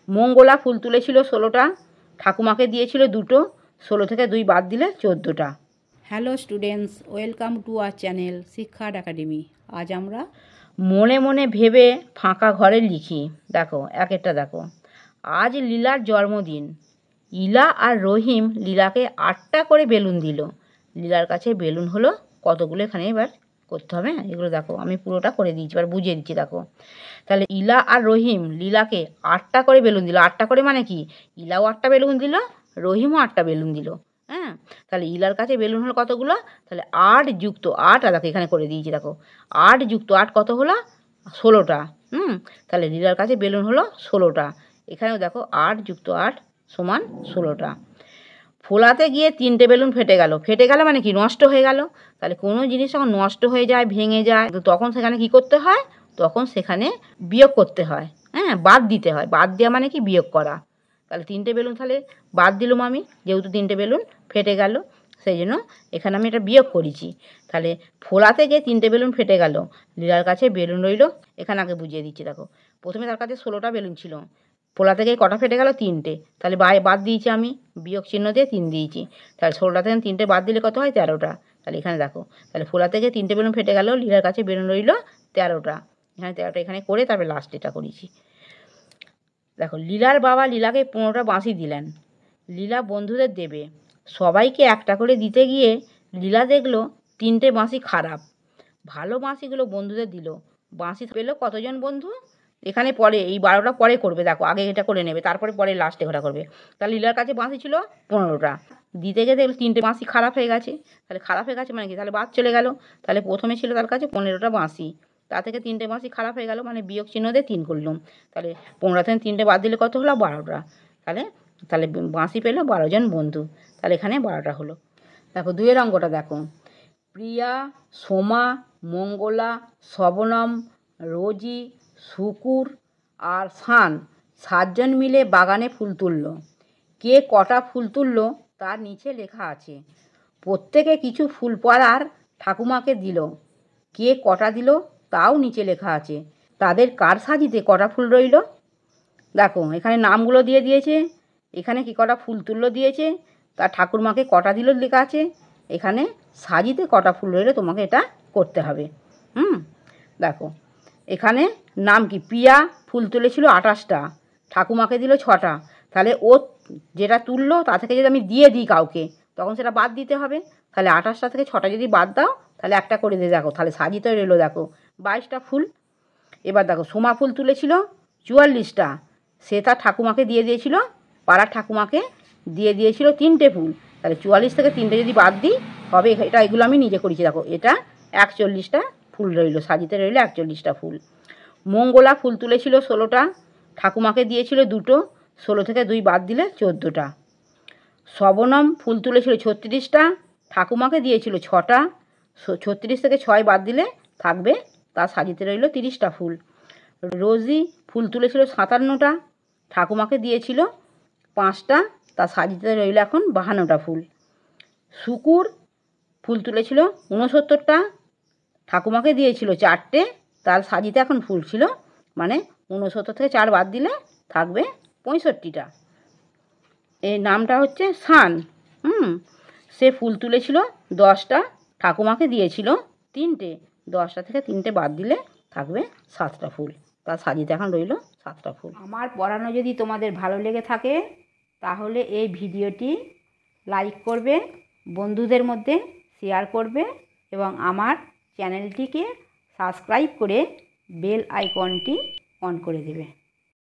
মঙ্গলা ফুল তুলেছিল 16টা, ঠাকুমাকে দিয়েছিল 2টো, 16 থেকে 2 বাদ দিলে 14টা। Hello students, welcome to our channel Shiksha Academy. আজ আমরা মনে মনে ভেবে ফাঁকা ঘরে লিখি। দেখো এক একটা দেখো। আজ লীলার জন্মদিন। ইলা আর রহিম লীলাকে 8টা করে বেলুন দিল। লীলার কাছে বেলুন হলো কতগুলো, এখানে এবার করতে হবে। এগুলো দেখো আমি পুরোটা করে দিয়েছি, এবার বুঝিয়ে দিচ্ছি। দেখো তাহলে ইলা আর রহিম লীলাকে 8টা করে বেলুন দিল। 8টা করে মানে কি, ইলাও 8টা বেলুন দিল, রহিমও 8টা বেলুন দিল। হ্যাঁ, তাহলে ইলার কাছে বেলুন হলো কতগুলো, তাহলে 8 যুক্ত 8, আর দেখো এখানে করে দিয়েছি। দেখো 8 যুক্ত 8 কত হলো, 16টা। তাহলে লীলার কাছে বেলুন হলো 16টা। এখানেও দেখো 8 যুক্ত 8 সমান 16টা। ফোলাতে গিয়ে 3টে বেলুন ফেটে গেল। ফেটে গেল মানে কি, নষ্ট হয়ে গেল। তাহলে কোনো জিনিস যখন নষ্ট হয়ে যায়, ভেঙে যায়, তখন সেখানে কি করতে হয়, তখন সেখানে বিয়োগ করতে হয়। হ্যাঁ, বাদ দিতে হয়। বাদ দেওয়া মানে কি, বিয়োগ করা। তাহলে 3টে বেলুন তাহলে বাদ দিলাম আমি, যেহেতু 3টে বেলুন ফেটে গেল, সেই জন্য এখানে আমি এটা বিয়োগ করেছি। তাহলে ফোলাতে গিয়ে 3টে বেলুন ফেটে গেল, লীলার কাছে বেলুন রইল। এখানে আগে বুঝিয়ে দিচ্ছি। দেখো প্রথমে তার কাছে 16টা বেলুন ছিল, ফোলা থেকে কটা ফেটে গেল, 3টে। তাহলে বাদ দিয়েছি আমি, বিয়োগ চিহ্ন দিয়ে 3 দিয়েছি। তাহলে 16টা থেকে 3টে বাদ দিলে কত হয়, 13টা। তাহলে এখানে দেখো, তাহলে ফোলা থেকে 3টে বেলুন ফেটে গেল, লীলার কাছে বেলুন রইল 13টা। এখানে 13টা এখানে করে তারপরে লাস্ট এটা করেছি। দেখো লীলার বাবা লীলাকে 15টা বাঁশি দিলেন। লীলা বন্ধুদের দেবে, সবাইকে একটা করে দিতে গিয়ে লীলা দেখলো 3টে বাঁশি খারাপ। ভালো বাঁশিগুলো বন্ধুদের দিল। বাঁশি পেলো কতজন বন্ধু, এখানে পরে এই 12টা পরে করবে। দেখো আগে এটা করে নেবে, তারপরে পরে লাস্টে ঘটা করবে। তাহলে লীলার কাছে বাঁশি ছিল 15টা, দিতে গিয়ে দেখলো 3টে বাঁশি খারাপ হয়ে গেছে। তাহলে খারাপ হয়ে গেছে মানে কি, তাহলে বাদ চলে গেল। তাহলে প্রথমে ছিল তার কাছে 15টা বাঁশি, তা থেকে 3টে বাঁশি খারাপ হয়ে গেল, মানে বিয়োগ চিহ্ন দিয়ে 3 করলাম। তাহলে 15 থেকে 3টে বাদ দিলে কত হলো, 12টা। তাহলে তাহলে বাঁশি পেলো 12 জন বন্ধু। তাহলে এখানে 12টা হলো। দেখো 2 অঙ্কটা দেখো। প্রিয়া, সোমা, মঙ্গলা, শবনম, রোজি, শুকুর আর শান 7 জন মিলে বাগানে ফুল তুলল। কে কটা ফুল তুলল তার নিচে লেখা আছে। প্রত্যেকে কিছু ফুল পাড়ার ঠাকুমাকে দিল। কে কটা দিল তাও নিচে লেখা আছে। তাদের কার সাজিতে কটা ফুল রইল। দেখো এখানে নামগুলো দিয়ে দিয়েছে, এখানে কি কটা ফুল তুললো দিয়েছে, তার ঠাকুরমাকে কটা দিল লেখা আছে, এখানে সাজিতে কটা ফুল রইল তোমাকে এটা করতে হবে। দেখো এখানে নাম কি, প্রিয়া ফুল তুলেছিল 28টা, ঠাকুমাকে দিল 6টা। তাহলে ও যেটা তুললো তা থেকে যদি আমি দিয়ে দিই কাউকে, তখন সেটা বাদ দিতে হবে। তাহলে 28টা থেকে 6টা যদি বাদ দাও, তাহলে একটা করে দিয়ে দেখো, তাহলে সাজিতে রইলো দেখো 22টা ফুল। এবার দেখো সোমা ফুল তুলেছিল 44টা, সে তার ঠাকুমাকে দিয়ে দিয়েছিল, পাড়ার ঠাকুমাকে দিয়ে দিয়েছিল 3টে ফুল। তাহলে 44 থেকে 3টে যদি বাদ দিই হবে, এটা এগুলো আমি নিজে করেছি। দেখো এটা 41টা ফুল রইল, সাজিতে রইল 41টা ফুল। মঙ্গলা ফুল তুলেছিল 16টা, ঠাকুমাকে দিয়েছিল 2টো, 16 থেকে 2 বাদ দিলে 14টা। শবনম ফুল তুলেছিল 36টা, ঠাকুমাকে দিয়েছিল 6টা, 36 থেকে 6 বাদ দিলে থাকবে, তার সাজিতে রইল 30টা ফুল। রোজি ফুল তুলেছিল 57টা, ঠাকুমাকে দিয়েছিল 5টা, তার সাজিতে রইল এখন 52টা ফুল। শুকুর ফুল তুলেছিল 69টা, ঠাকুমাকে দিয়েছিল 4টে, তার সাজিতে এখন ফুল ছিল, মানে 69 থেকে 4 বাদ দিলে থাকবে 65টা। এই নামটা হচ্ছে শান। সে ফুল তুলেছিল 10টা, ঠাকুমাকে দিয়েছিল 3টে, 10টা থেকে 3টে বাদ দিলে থাকবে 7টা ফুল, তার সাজিতে এখন রইল 7টা ফুল। আমার পড়ানো যদি তোমাদের ভালো লেগে থাকে তাহলে এই ভিডিওটি লাইক করবে, বন্ধুদের মধ্যে শেয়ার করবে এবং আমার চ্যানেলটিকে সাবস্ক্রাইব করে বেল আইকনটি অন করে দেবে।